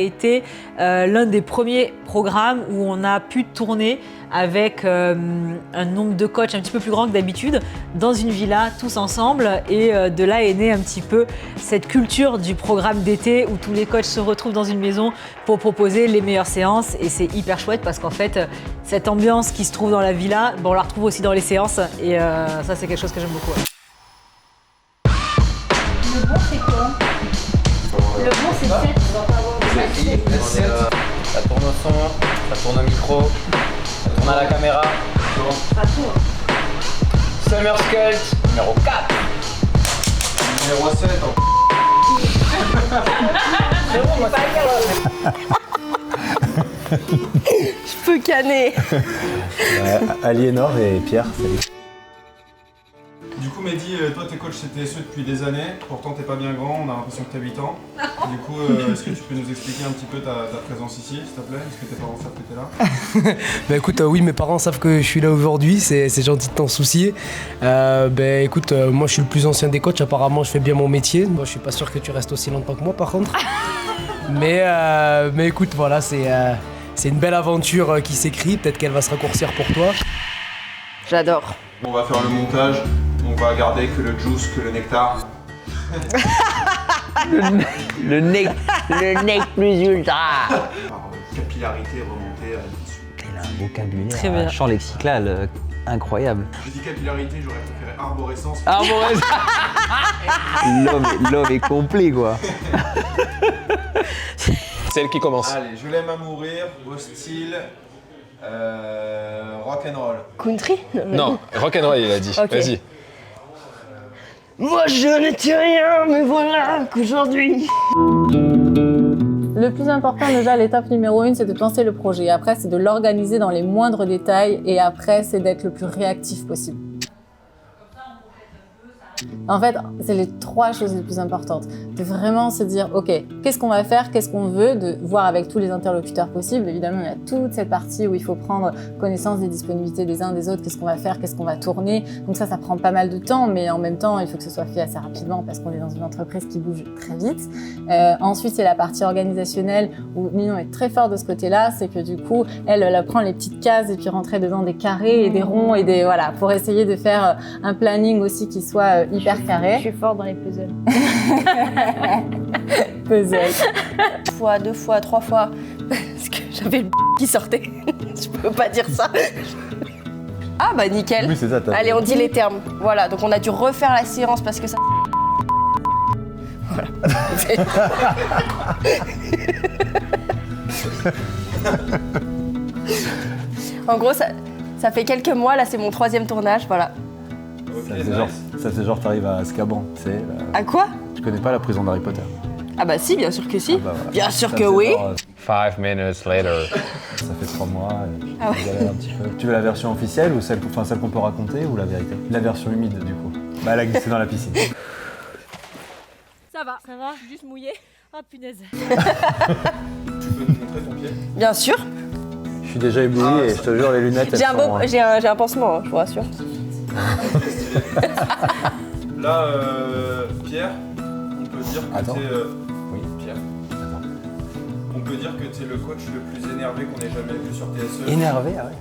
été l'un des premiers programmes où on a pu tourner avec un nombre de coachs un petit peu plus grand que d'habitude dans une villa tous ensemble et de là est née un petit peu cette culture du programme d'été où tous les coachs se retrouvent dans une maison pour proposer les meilleures séances et c'est hyper chouette parce qu'en fait cette ambiance qui se trouve dans la villa, on la retrouve aussi dans les séances et ça c'est quelque chose que j'aime beaucoup. Le bon c'est quoi? Le bon c'est 7. Ça tourne au son, ça tourne au micro, ça tourne à la caméra. Summer Sculpt, numéro 4. Numéro 7. Je peux canner. Aliénor et Pierre, salut. Du coup, Mehdi, toi t'es coach CTSE depuis des années, pourtant t'es pas bien grand, on a l'impression que t'as 8 ans. Du coup, est-ce que tu peux nous expliquer un petit peu ta présence ici, s'il te plaît? Est-ce que tes parents savent que t'es là? Bah écoute, oui, mes parents savent que je suis là aujourd'hui, c'est gentil de t'en soucier. Écoute, moi je suis le plus ancien des coachs, apparemment je fais bien mon métier. Moi je suis pas sûr que tu restes aussi longtemps que moi par contre. mais écoute, voilà, c'est une belle aventure qui s'écrit, peut-être qu'elle va se raccourcir pour toi. J'adore. On va faire le montage, on va garder que le juice, que le nectar. Le nec plus ultra. Par capillarité remontée à l'issue. Il a un vocabulaire, Très bien. un champ lexical incroyable. J'ai dit capillarité, j'aurais préféré arborescence. Ah bon, l'homme est complet quoi. C'est elle qui commence. Allez, je l'aime à mourir, au style rock'n'roll. Country? Non, rock'n'roll il a dit. Ok. Vas-y. Moi je n'étais rien, mais voilà qu'aujourd'hui. Le plus important déjà, l'étape numéro 1, c'est de penser le projet. Après, c'est de l'organiser dans les moindres détails et après, c'est d'être le plus réactif possible. En fait, c'est les 3 choses les plus importantes. De vraiment se dire, ok, qu'est-ce qu'on va faire, qu'est-ce qu'on veut, de voir avec tous les interlocuteurs possibles. Évidemment, il y a toute cette partie où il faut prendre connaissance des disponibilités des uns des autres, qu'est-ce qu'on va faire, qu'est-ce qu'on va tourner. Donc ça prend pas mal de temps, mais en même temps, il faut que ce soit fait assez rapidement parce qu'on est dans une entreprise qui bouge très vite. Ensuite, c'est la partie organisationnelle où Minon est très fort de ce côté-là, c'est que du coup, elle prend les petites cases et puis rentrer dedans des carrés et des ronds et des voilà, pour essayer de faire un planning aussi qui soit hyper carré. Je suis fort dans les puzzles. Puzzle. Une fois, 2 fois, 3 fois, parce que j'avais le qui sortait. Je peux pas dire ça. Ah bah nickel. Oui, c'est ça. Allez, on dit les termes. Voilà, donc on a dû refaire la séance parce que ça... Voilà. En gros, ça fait quelques mois, là c'est mon 3e tournage, voilà. Ça faisait genre t'arrives à Azkaban, tu sais. À quoi? Tu connais pas la prison d'Harry Potter? Ah bah si, bien sûr que si. Ah bah voilà. Bien sûr Ça que faisait oui. genre, 5 minutes later. ça fait 3 mois. Ah ouais. Je galère un petit peu. Tu veux la version officielle ou celle qu'on peut raconter ou la vérité? La version humide du coup. Bah elle a glissé dans la piscine. Ça va, je suis juste mouillée. Ah punaise. Tu peux nous montrer ton pied? Bien sûr. Je suis déjà ébloui et je te jure les lunettes J'ai un pansement, hein, je vous rassure. Là, Pierre, on peut dire que Attends. t'es... Oui. Pierre. On peut dire que t'es le coach le plus énervé qu'on ait jamais vu sur TSE. Énervé, ah ouais.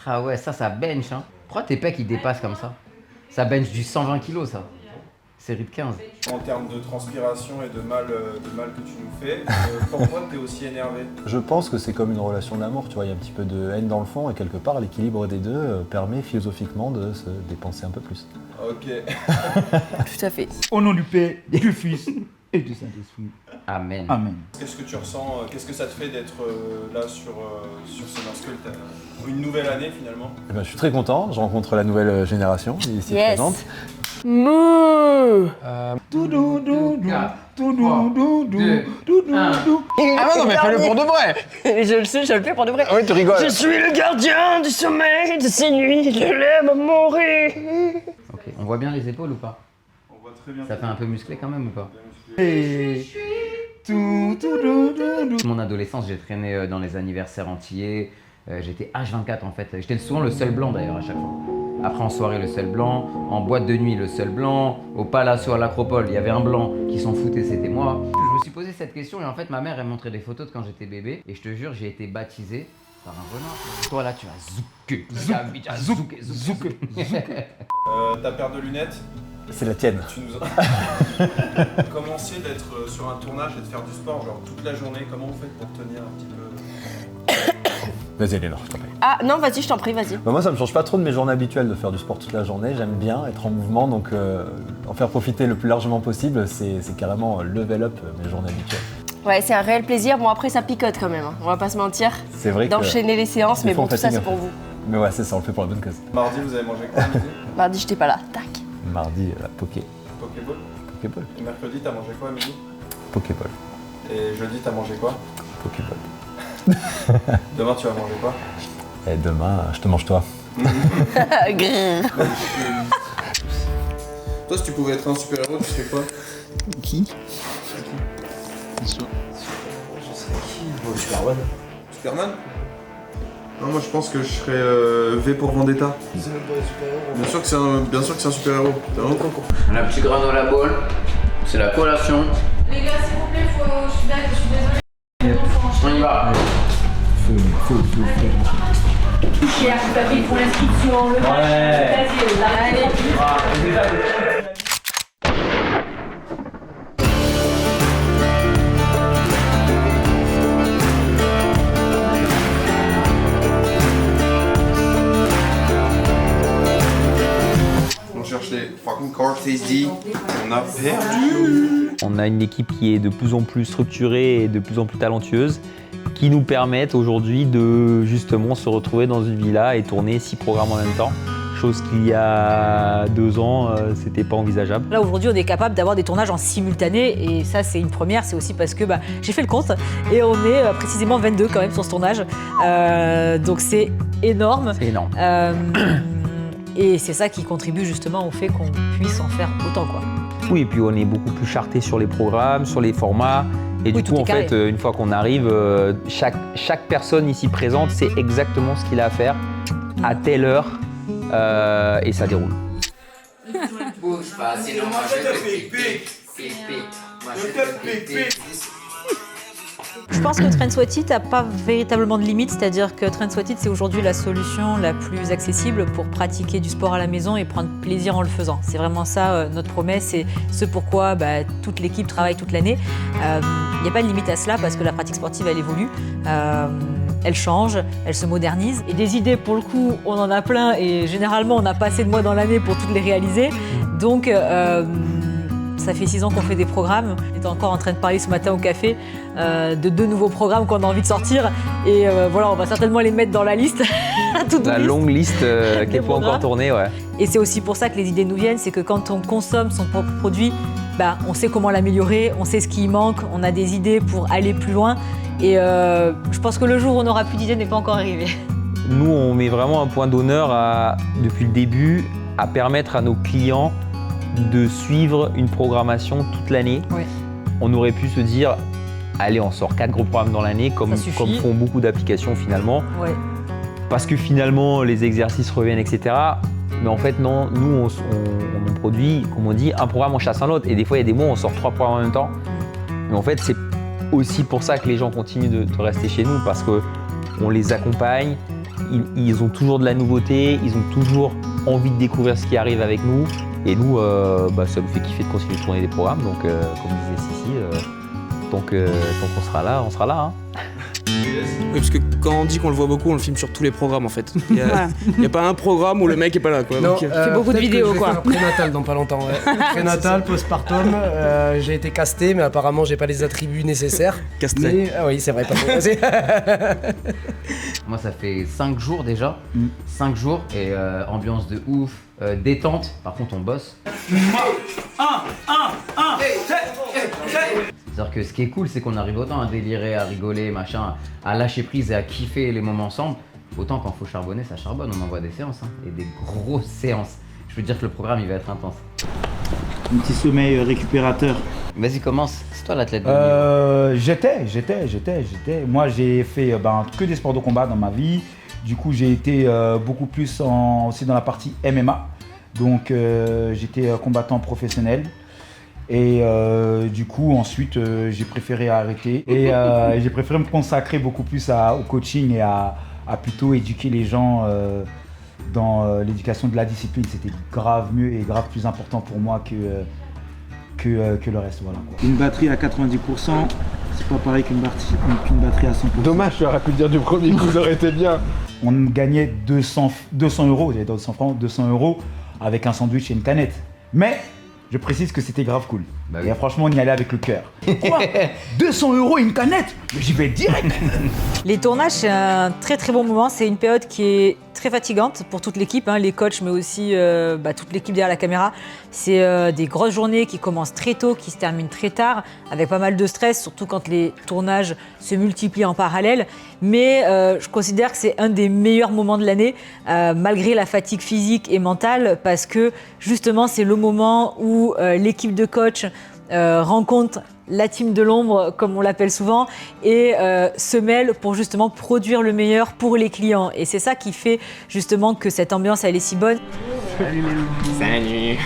Ah ouais, ça bench hein. Pourquoi tes pecs ils dépassent comme ça? Ça bench du 120 kg ça. Série de 15. En termes de transpiration et de mal que tu nous fais, pourquoi t'es aussi énervé? Je pense que c'est comme une relation d'amour, tu vois, il y a un petit peu de haine dans le fond et quelque part l'équilibre des deux permet philosophiquement de se dépenser un peu plus. Ok. Tout à fait. Au nom du Père, du Fils et du Saint-Esprit. Amen. Amen. Qu'est-ce que tu ressens, qu'est-ce que ça te fait d'être là sur Summer Sculpt, une nouvelle année finalement? Eh ben, je suis très content, je rencontre la nouvelle génération ici Yes. présente. Mouh. Ah non, mais fais-le pour de vrai. Je le sais, je le fais pour de vrai. Oui, tu rigoles. Je suis le gardien du sommeil de ces nuits, je l'aime à mourir. Ok, on voit bien les épaules ou pas? On voit très bien. Ça fait un peu musclé quand même ou pas? Et... Mon adolescence, j'ai traîné dans les anniversaires antillais. J'étais H24 en fait. J'étais souvent le seul blanc d'ailleurs à chaque fois. Après en soirée le seul blanc, en boîte de nuit le seul blanc, au Palacio à l'Acropole il y avait un blanc qui s'en foutait, c'était moi. Je me suis posé cette question et en fait ma mère elle montrait des photos de quand j'étais bébé et je te jure j'ai été baptisé par un renard. Toi là tu vas zouker. Ta paire de lunettes, C'est la tienne. tu nous Comment c'est d'être sur un tournage et de faire du sport genre toute la journée? Comment vous faites pour tenir un petit peu? Vas-y, Lénore, je t'en prie. Ah non, vas-y, je t'en prie, vas-y. Moi, ça me change pas trop de mes journées habituelles de faire du sport toute la journée. J'aime bien être en mouvement, donc en faire profiter le plus largement possible, c'est carrément level up mes journées habituelles. Ouais, c'est un réel plaisir. Bon, après, ça picote quand même, hein. On va pas se mentir. C'est vrai que d'enchaîner les séances, mais des fois, bon, on tout ça, fatigue c'est un pour peu. vous. Mais ouais, c'est ça, on le fait pour la bonne cause. Mardi, vous avez mangé quoi à midi? Mardi, j'étais pas là. Tac. Mardi, la Pokéball. Et mercredi, t'as mangé quoi à midi? Pokéball. Et jeudi, t'as mangé quoi? Pokéball. Demain, tu vas manger quoi? Et demain, je te mange toi. Grrr. Toi, si tu pouvais être un super-héros, tu serais quoi? Qui? Superman. Superman? Non, moi je pense que je serais V pour Vendetta. C'est même pas un super-héros. Bien sûr que c'est un super-héros. La petite granola ball, c'est la collation. Les gars, s'il vous plaît, je suis désolée. On y va. Cher, t'as pris pour l'inscription, le On cherche les fucking cards tasty. On a perdu. On a une équipe qui est de plus en plus structurée et de plus en plus talentueuse, qui nous permettent aujourd'hui de justement se retrouver dans une villa et tourner 6 programmes en même temps. Chose qu'il y a 2 ans, c'était pas envisageable. Là aujourd'hui on est capable d'avoir des tournages en simultané et ça c'est une première, c'est aussi parce que j'ai fait le compte et on est précisément 22 quand même sur ce tournage. Donc c'est énorme. C'est énorme. Et c'est ça qui contribue justement au fait qu'on puisse en faire autant quoi. Oui, et puis on est beaucoup plus charté sur les programmes, sur les formats. Et Oui, du tout coup, est en carré. fait, une fois qu'on arrive, chaque personne ici présente sait exactement ce qu'il a à faire à telle heure et ça déroule. Bouge pas, sinon moi je te pique. Je pense que Train Sweat It n'a pas véritablement de limite, c'est-à-dire que Train Sweat It c'est aujourd'hui la solution la plus accessible pour pratiquer du sport à la maison et prendre plaisir en le faisant. C'est vraiment ça notre promesse et ce pourquoi toute l'équipe travaille toute l'année. Il n'y a pas de limite à cela parce que la pratique sportive elle évolue, elle change, elle se modernise. Et des idées pour le coup on en a plein et généralement on n'a pas assez de mois dans l'année pour toutes les réaliser. Donc ça fait 6 ans qu'on fait des programmes. On était encore en train de parler ce matin au café de 2 nouveaux programmes qu'on a envie de sortir. Et voilà, on va certainement les mettre dans la liste. La longue liste qui n'est pas encore tournée, ouais. Et c'est aussi pour ça que les idées nous viennent, c'est que quand on consomme son propre produit, on sait comment l'améliorer, on sait ce qui manque, on a des idées pour aller plus loin. Et je pense que le jour où on n'aura plus d'idées n'est pas encore arrivé. Nous, on met vraiment un point d'honneur depuis le début à permettre à nos clients de suivre une programmation toute l'année. Oui. On aurait pu se dire, allez, on sort 4 gros programmes dans l'année, comme font beaucoup d'applications finalement. Ouais. Parce que finalement, les exercices reviennent, etc. Mais en fait, non, nous, on produit, comme on dit, un programme en chasse un autre. Et des fois, il y a des mois où on sort 3 programmes en même temps. Mais en fait, c'est aussi pour ça que les gens continuent de rester chez nous, parce qu'on les accompagne, ils ont toujours de la nouveauté, ils ont toujours envie de découvrir ce qui arrive avec nous. Et nous, ça nous fait kiffer de continuer de tourner des programmes. Donc, comme disait Sissi, tant qu'on sera là, on sera là. Hein. Oui, parce que quand on dit qu'on le voit beaucoup, on le filme sur tous les programmes en fait. Il n'y a pas un programme où le mec est pas là. Quoi. Non, Donc, fait beaucoup de vidéos je vais quoi. faire prénatal dans pas longtemps. Ouais. Prénatal, postpartum, j'ai été casté, mais apparemment j'ai pas les attributs nécessaires. Castré. Mais, oui, c'est vrai, pas faux. Moi ça fait 5 jours déjà, 5 jours et ambiance de ouf, détente, par contre on bosse. C'est-à-dire que ce qui est cool c'est qu'on arrive autant à délirer, à rigoler, machin, à lâcher prise et à kiffer les moments ensemble, autant quand faut charbonner ça charbonne, on envoie des séances et des grosses séances. Je veux dire que le programme il va être intense. Un petit sommeil récupérateur. Vas-y commence, c'est toi l'athlète de haut niveau. J'étais. Moi j'ai fait que des sports de combat dans ma vie. Du coup, j'ai été beaucoup plus aussi dans la partie MMA. Donc, j'étais combattant professionnel. Et du coup, ensuite, j'ai préféré arrêter. Et j'ai préféré me consacrer beaucoup plus au coaching et à plutôt éduquer les gens dans l'éducation de la discipline. C'était grave mieux et grave plus important pour moi que le reste. Voilà, quoi. Une batterie à 90%, c'est pas pareil qu'une batterie à 100%. Dommage, j'aurais pu le dire du premier coup, ça aurait été bien. On gagnait 200 euros, j'avais 200 francs, 200 euros avec un sandwich et une canette. Mais je précise que c'était grave cool. Et franchement, on y allait avec le cœur. Quoi 200 euros et une canette? Mais j'y vais direct. Les tournages, c'est un très très bon moment. C'est une période qui est très fatigante pour toute l'équipe, les coachs, mais aussi toute l'équipe derrière la caméra. C'est des grosses journées qui commencent très tôt, qui se terminent très tard, avec pas mal de stress, surtout quand les tournages se multiplient en parallèle. Mais je considère que c'est un des meilleurs moments de l'année, malgré la fatigue physique et mentale, parce que justement, c'est le moment où l'équipe de coach rencontre la team de l'ombre, comme on l'appelle souvent, et se mêle pour justement produire le meilleur pour les clients. Et c'est ça qui fait justement que cette ambiance, elle est si bonne. Salut Loulou. Salut.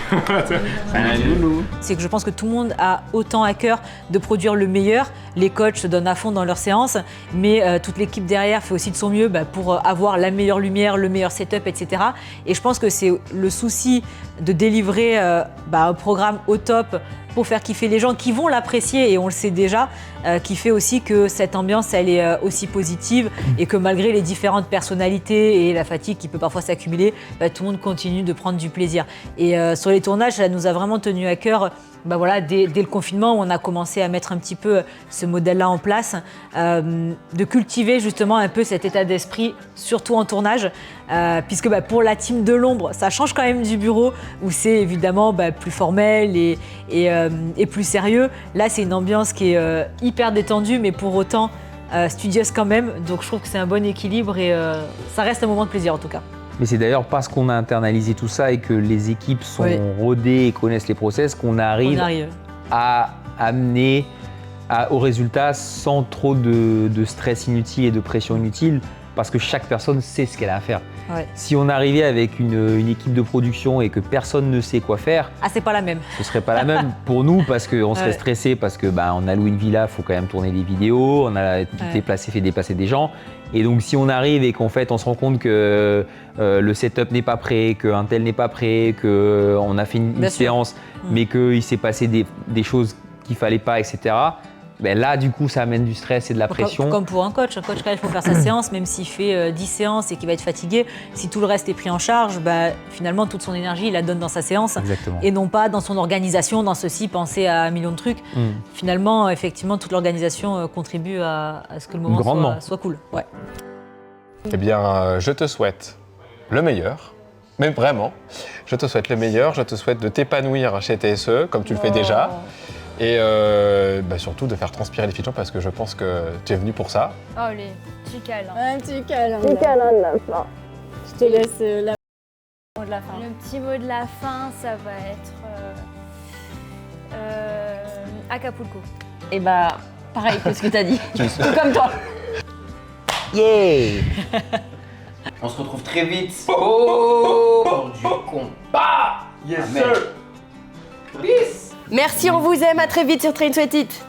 Salut Loulou. C'est que je pense que tout le monde a autant à cœur de produire le meilleur. Les coachs se donnent à fond dans leurs séances, mais toute l'équipe derrière fait aussi de son mieux pour avoir la meilleure lumière, le meilleur setup, etc. Et je pense que c'est le souci de délivrer un programme au top pour faire kiffer les gens qui vont l'apprécier, et on le sait déjà, qui fait aussi que cette ambiance, elle est aussi positive, et que malgré les différentes personnalités et la fatigue qui peut parfois s'accumuler, tout le monde continue de prendre du plaisir. Et sur les tournages, ça nous a vraiment tenu à cœur, dès le confinement, où on a commencé à mettre un petit peu ce modèle-là en place, de cultiver justement un peu cet état d'esprit, surtout en tournage, puisque pour la team de l'ombre, ça change quand même du bureau, où c'est évidemment plus formel et plus sérieux. Là, c'est une ambiance qui est hyper détendue, mais pour autant studieuse quand même. Donc je trouve que c'est un bon équilibre, et ça reste un moment de plaisir en tout cas. Mais c'est d'ailleurs parce qu'on a internalisé tout ça et que les équipes sont rodées et connaissent les process qu'on arrive à amener au résultat sans trop de stress inutile et de pression inutile, parce que chaque personne sait ce qu'elle a à faire. Ouais. Si on arrivait avec une équipe de production et que personne ne sait quoi faire, c'est pas la même. Ce serait pas la même pour nous, parce qu'on serait stressé, parce que on a loué une villa, il faut quand même tourner des vidéos, on a fait déplacer des gens. Et donc si on arrive et qu'en fait on se rend compte que le setup n'est pas prêt, qu'un tel n'est pas prêt, qu'on a fait une séance, mais qu'il s'est passé des choses qu'il fallait pas, etc. Là, du coup, ça amène du stress et de la pression. Comme pour un coach. Quand il faut faire sa séance, même s'il fait 10 séances et qu'il va être fatigué, si tout le reste est pris en charge, finalement, toute son énergie, il la donne dans sa séance. Exactement. Et non pas dans son organisation, dans ceci, penser à un million de trucs. Finalement, effectivement, toute l'organisation contribue à ce que le moment soit cool. Ouais. Eh bien, je te souhaite le meilleur. Mais vraiment, je te souhaite le meilleur. Je te souhaite de t'épanouir chez TSE, comme tu le fais déjà. Et surtout de faire transpirer les filles, parce que je pense que tu es venu pour ça. Oh, les petits câlins. Un petit câlin. Petit câlin de la fin. Je te laisse le mot de la fin. Le petit mot de la fin, ça va être Acapulco. Et pareil que ce que t'as dit. Tout comme toi. Yeah. On se retrouve très vite pour du combat. Yes, Amen. sir. Peace. Merci, on vous aime, à très vite sur Train Sweat It.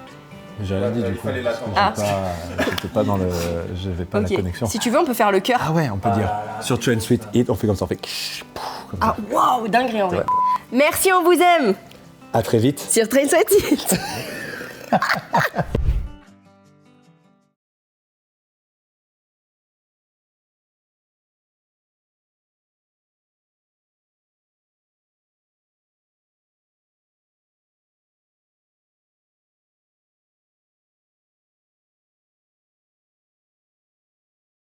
J'ai rien dit du coup. J'étais pas dans le. J'avais pas la connexion. Si tu veux, on peut faire le cœur. Ah ouais, on peut dire. Sur Train Sweat It, on fait comme ça, on fait. Comme ça. Waouh, dinguerie en vrai. Merci, on vous aime. À très vite. Sur Train Sweat It.